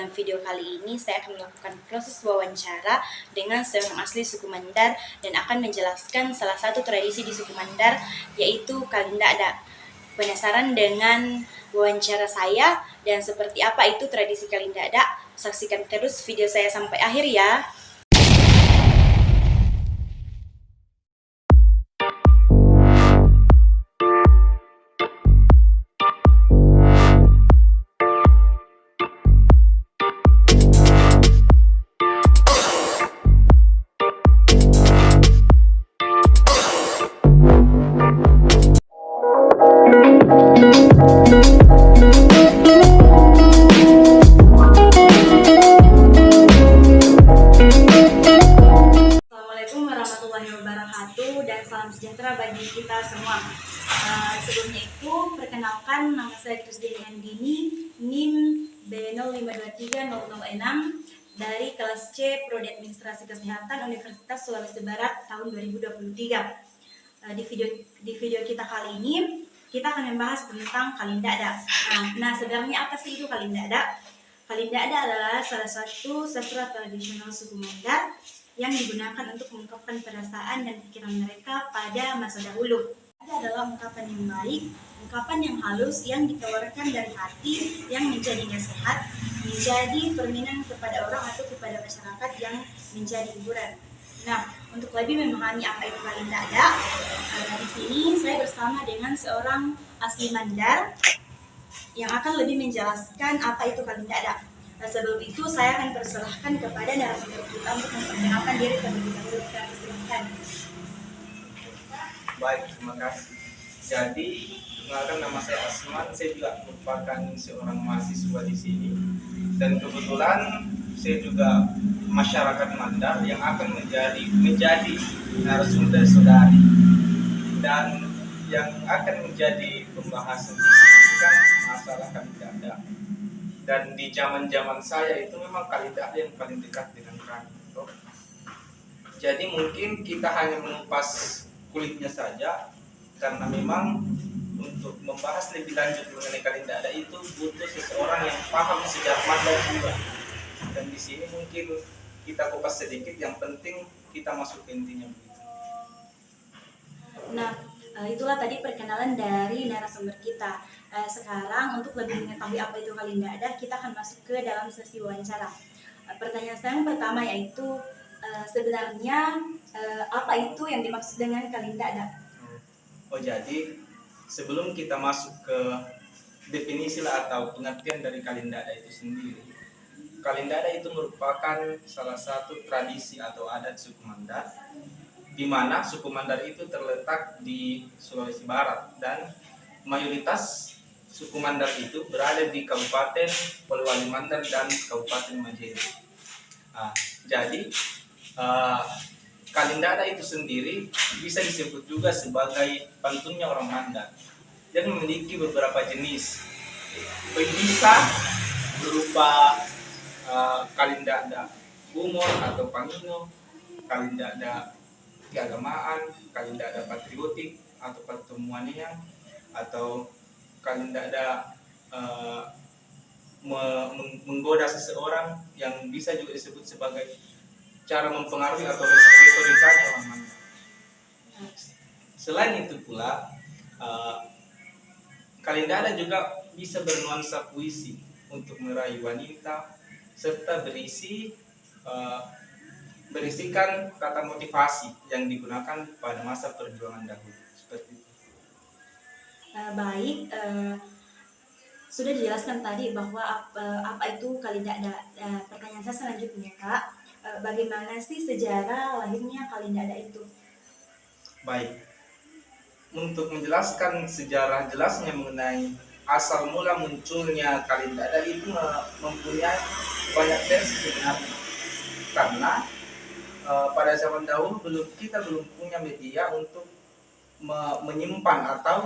dalam video kali ini saya akan melakukan proses wawancara dengan seorang asli suku Mandar dan akan menjelaskan salah satu tradisi di suku Mandar, yaitu Kalindada. Penasaran dengan wawancara saya dan seperti apa itu tradisi Kalindada? Saksikan terus video saya sampai akhir ya. Assalamualaikum warahmatullahi wabarakatuh dan salam sejahtera bagi kita semua. Sebelumnya itu, perkenalkan nama saya Krisdini Andini, NIM B0523006 dari kelas C Prodi Administrasi Kesehatan Universitas Sulawesi Barat tahun 2023. Di video kita kali ini kita akan membahas tentang Kalindada. Nah, sebenarnya apa sih itu Kalindada? Kalindada adalah salah satu sastra tradisional suku Mandar yang digunakan untuk mengungkapkan perasaan dan pikiran mereka pada masa dahulu. Ini adalah ungkapan yang baik, ungkapan yang halus yang dikeluarkan dari hati yang menjadi nasihat, menjadi permainan kepada orang atau kepada masyarakat yang menjadi hiburan. Nah, untuk lebih memahami apa itu Kalindada, di sini saya bersama dengan seorang asli Mandar yang akan lebih menjelaskan apa itu Kalindada. Sebelum itu saya akan persilahkan kepada narasumber kita untuk memperkenalkan diri terlebih dahulu. Saya persilahkan. Baik, terima kasih. Jadi, perkenalkan nama saya Asman, saya juga merupakan seorang mahasiswa di sini. Dan kebetulan saya juga masyarakat Mandar yang akan menjadi narasumber saudari. Dan yang akan menjadi pembahasan di sini kan masalah Kalindada. Dan di zaman saya itu memang Kalindada yang paling dekat dengan kami. Jadi mungkin kita hanya mengupas kulitnya saja, karena memang untuk membahas lebih lanjut mengenai Kalindada itu butuh seseorang yang paham sejarah Mandar juga. Dan di sini mungkin kita kupas sedikit, yang penting kita masuk ke intinya begitu. Nah, itulah tadi perkenalan dari narasumber kita. Sekarang untuk lebih mengetahui apa itu Kalindada, kita akan masuk ke dalam sesi wawancara. Pertanyaan saya yang pertama yaitu sebenarnya apa itu yang dimaksud dengan Kalindada? Oh, jadi sebelum kita masuk ke definisi atau pengertian dari Kalindada itu sendiri, Kalindada itu merupakan salah satu tradisi atau adat suku Mandar, di mana suku Mandar itu terletak di Sulawesi Barat dan mayoritas suku Mandar itu berada di Kabupaten Polewali Mandar dan Kabupaten Majene. Jadi Kalindada itu sendiri bisa disebut juga sebagai pantunnya orang Mandar dan memiliki beberapa jenis. Bisa berupa Kalindada humor atau pangino, Kalindada keagamaan, Kalindada patriotik atau pertemuannya, atau Kalindada menggoda seseorang, yang bisa juga disebut sebagai cara mempengaruhi atau retorikanya orang Mandar. Selain itu pula, Kalindada juga bisa bernuansa puisi untuk meraih wanita, serta berisikan kata motivasi yang digunakan pada masa perjuangan dahulu. Seperti itu. Baik, sudah dijelaskan tadi bahwa apa itu Kalindada. Pertanyaan saya selanjutnya, Kak, bagaimana sih sejarah lahirnya Kalindada itu? Baik, untuk menjelaskan sejarah jelasnya mengenai asal mula munculnya Kalindada itu mempunyai banyak versi sebenarnya. Karena pada zaman dahulu kita belum punya media untuk menyimpan atau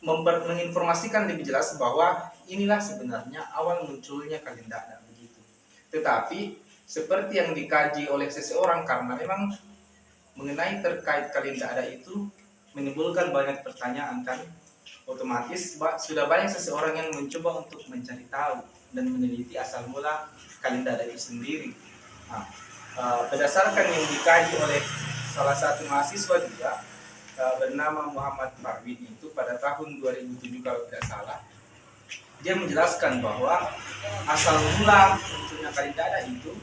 menginformasikan lebih jelas bahwa inilah sebenarnya awal munculnya Kalindada begitu. Tetapi seperti yang dikaji oleh seseorang, karena memang mengenai terkait Kalindada itu menimbulkan banyak pertanyaan kan, otomatis sudah banyak seseorang yang mencoba untuk mencari tahu dan meneliti asal mula Kalindada itu sendiri. Nah, berdasarkan yang dikaji oleh salah satu mahasiswa juga bernama Muhammad Parwin itu pada tahun 2007 kalau tidak salah, dia menjelaskan bahwa asal mula munculnya Kalindada itu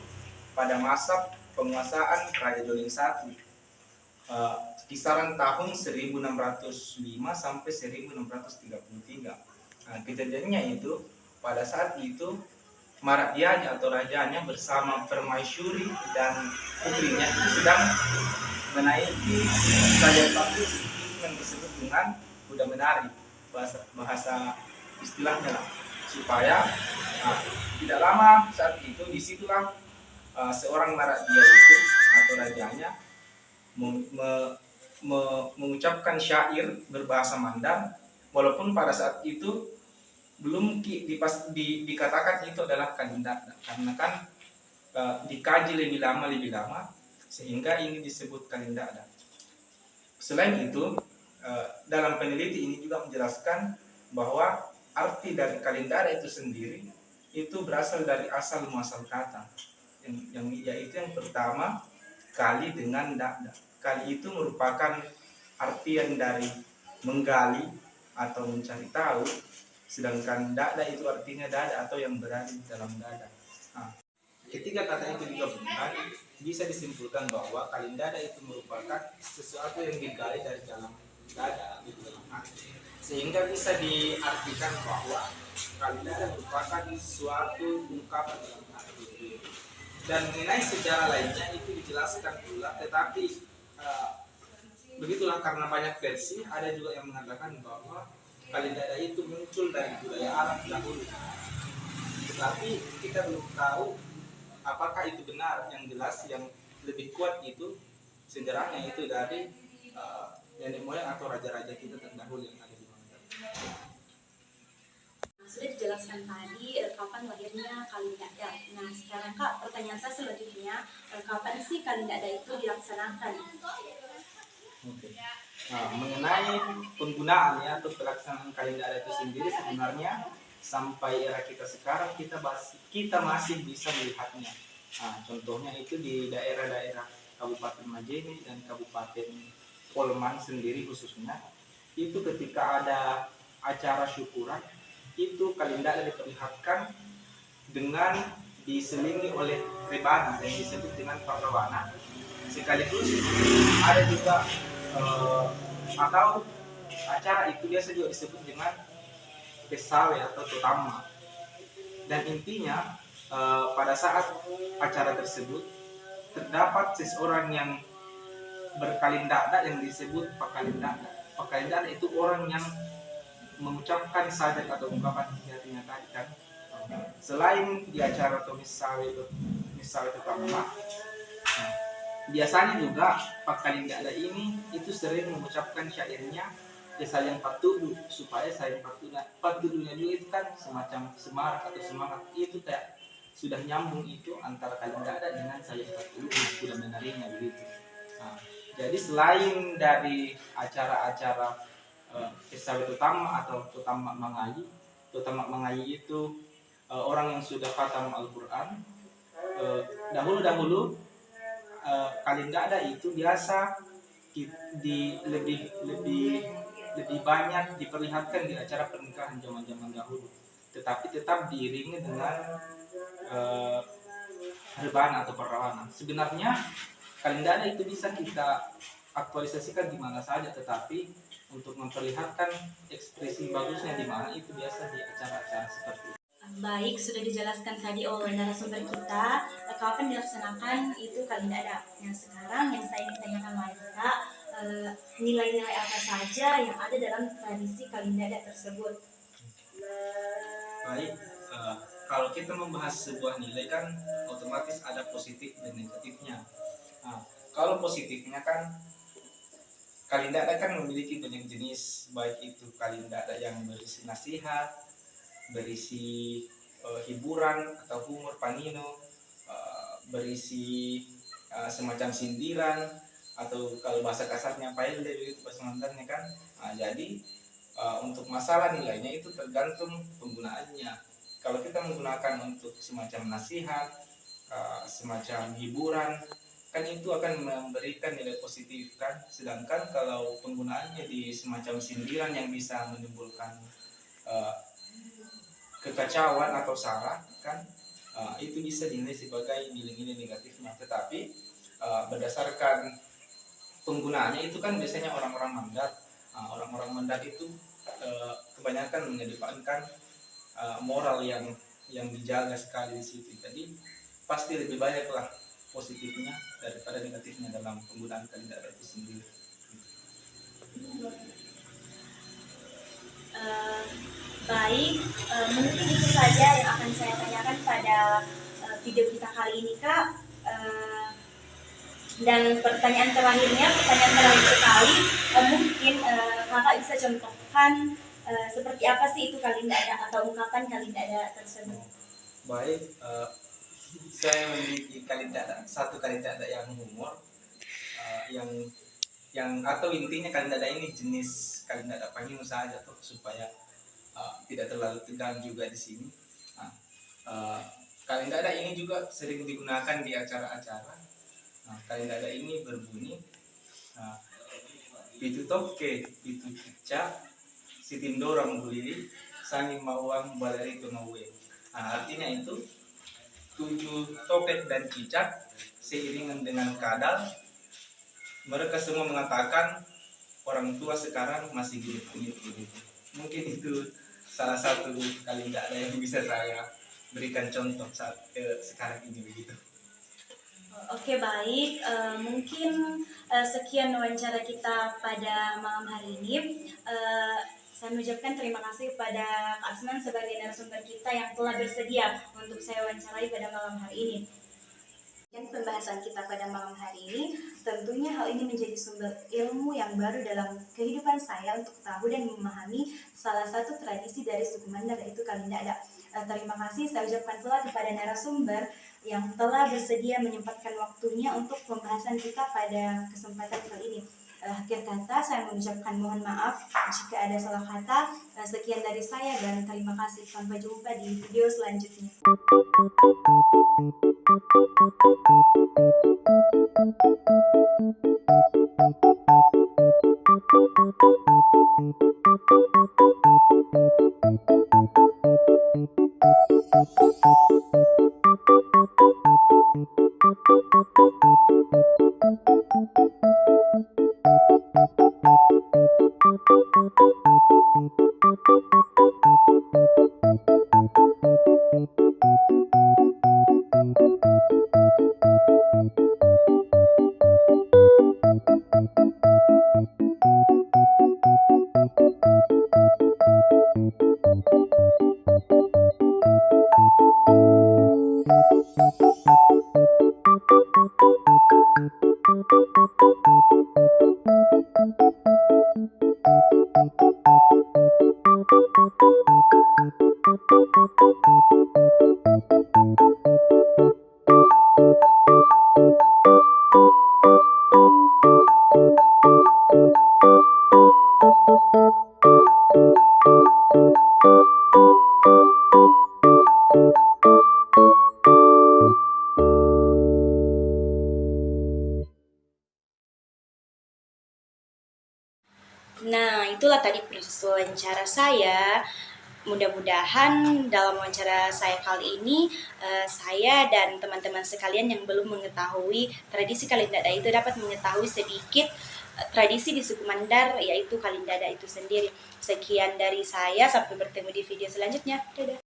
pada masa penguasaan Raja Joling I, kisaran tahun 1605 sampai 1633. Nah, kejadiannya itu pada saat itu Maradyanya atau rajanya bersama Permaisuri dan putrinya itu sedang menaiki saja batu yang disebut dengan kuda menari, bahasa istilahnya lah, supaya tidak lama saat itu disitulah seorang Maradya itu atau rajanya mengucapkan syair berbahasa Mandar, walaupun pada saat itu belum dikatakan itu adalah Kalindada, karena kan dikaji lebih lama sehingga ini disebut Kalindada. Selain itu, dalam peneliti ini juga menjelaskan bahwa arti dari Kalindada itu sendiri itu berasal dari asal muasal kata yaitu yang pertama kali dengan dada. Kali itu merupakan artian dari menggali atau mencari tahu, sedangkan dada itu artinya dada atau yang berada di dalam dada. Nah, ketika kata itu digabungkan, bisa disimpulkan bahwa Kalindada itu merupakan sesuatu yang digali dari dalam dada, di dalam hati, sehingga bisa diartikan bahwa Kalindada merupakan suatu ungkapan dalam hati. Dan mengenai sejarah lainnya itu dijelaskan pula, tetapi begitulah, karena banyak versi, ada juga yang mengatakan bahwa Kalindada itu muncul dari budaya Arab dahulu. Tetapi kita belum tahu apakah itu benar. Yang jelas yang lebih kuat itu sejarahnya itu dari nenek moyang atau raja-raja kita terdahulu yang ada di Mandar. Sudah dijelaskan tadi kapan lahirnya Kalindada. Nah, sekarang Kak, pertanyaan saya selanjutnya, kapan sih Kalindada itu dilaksanakan? Oke. Nah, mengenai penggunaannya atau pelaksanaan Kalindada itu sendiri, sebenarnya sampai era kita sekarang kita masih bisa melihatnya. Nah, contohnya itu di daerah-daerah Kabupaten Majene dan Kabupaten Polman sendiri khususnya, itu ketika ada acara syukuran, itu Kalindada diperlihatkan dengan diselingi oleh rebana yang disebut dengan parwana. Sekaligus ada juga atau acara itu biasa juga disebut dengan pesawe atau tutama. Dan intinya pada saat acara tersebut terdapat seseorang yang berkalindada yang disebut pakalindada. Pakalindada itu orang yang mengucapkan sajak atau ungkapan hatinya tadi kan. Selain di acara atau misalnya tutama, biasanya juga Pakalindada ini itu sering mengucapkan syairnya sayang patudu, supaya sayang patudunya juga itu kan semacam semarak atau semangat, itu kayak sudah nyambung itu antara Kalindada dengan sayang patudu yang sudah menarinya begitu. Nah, jadi selain dari acara-acara Kisah utama atau tutama mengayi itu orang yang sudah khatam Al-Quran, dahulu Kalindada itu biasa lebih banyak diperlihatkan di acara pernikahan zaman dahulu, tetapi tetap diiringi dengan rebana atau perawana. Sebenarnya Kalindada itu bisa kita aktualisasikan di mana saja, tetapi untuk memperlihatkan ekspresi bagusnya di mana itu biasa di acara-acara seperti itu. Baik, sudah dijelaskan tadi oleh narasumber kita kapan dilaksanakan itu Kalindada. Yang sekarang yang saya ingin tanyakan lagi Kak, nilai-nilai apa saja yang ada dalam tradisi Kalindada tersebut? Baik, kalau kita membahas sebuah nilai kan otomatis ada positif dan negatifnya. Nah, kalau positifnya kan Kalindada kan memiliki banyak jenis, baik itu Kalindada yang berisi nasihat, berisi hiburan atau humor panino, berisi semacam sindiran, atau kalau bahasa kasarnya paille itu bahasa Mandarnya kan. Nah, jadi Untuk masalah nilainya itu tergantung penggunaannya. Kalau kita menggunakan untuk semacam nasihat, semacam hiburan, kan itu akan memberikan nilai positif kan. Sedangkan kalau penggunaannya di semacam sindiran yang bisa menimbulkan kekacauan atau sara kan, itu bisa dinilai sebagai nilai-nilai negatifnya. Tetapi berdasarkan penggunaannya itu kan biasanya orang-orang mandat. Orang-orang mandat itu kebanyakan mengedepankan moral yang dijaga sekali di situ. Jadi pasti lebih banyaklah positifnya daripada negatifnya dalam penggunaan kalender itu sendiri. Baik, mungkin itu saja yang akan saya tanyakan pada video kita kali ini, Kak. Dan pertanyaan terakhir sekali, mungkin kakak bisa contohkan seperti apa sih itu kalindada atau ungkapan kalindada tersebut? Baik, saya memiliki satu kalindada yang humor, yang atau intinya kalindada ini jenis kalindada panggung saja tuh, supaya tidak terlalu tegang juga di sini. Kalindada ini juga sering digunakan di acara-acara. Kalindada ini berbunyi, itu toke, itu cicak, si tindorang bulili, sangi mawang baleri tunawe. Artinya itu 7 topet dan cicak seiringan dengan kadal, mereka semua mengatakan orang tua sekarang masih genit-genit begitu. Mungkin itu salah satu kalindada yang bisa saya berikan contoh saat sekarang ini begitu. Oke, baik, mungkin sekian wawancara kita pada malam hari ini. Saya mengucapkan terima kasih kepada Kak Asman sebagai narasumber kita yang telah bersedia untuk saya wawancarai pada malam hari ini. Dan pembahasan kita pada malam hari ini, tentunya hal ini menjadi sumber ilmu yang baru dalam kehidupan saya untuk tahu dan memahami salah satu tradisi dari suku Mandar, yaitu kalindada. Terima kasih saya ucapkan pula kepada narasumber yang telah bersedia menyempatkan waktunya untuk pembahasan kita pada kesempatan kali ini. Akhir kata saya mengucapkan mohon maaf jika ada salah kata. Sekian dari saya dan terima kasih. Sampai jumpa di video selanjutnya. Nah, itulah tadi proses wawancara saya. Mudah-mudahan dalam wawancara saya kali ini, saya dan teman-teman sekalian yang belum mengetahui tradisi kalindada itu dapat mengetahui sedikit tradisi di suku Mandar, yaitu kalindada itu sendiri. Sekian dari saya, sampai bertemu di video selanjutnya. Dadah.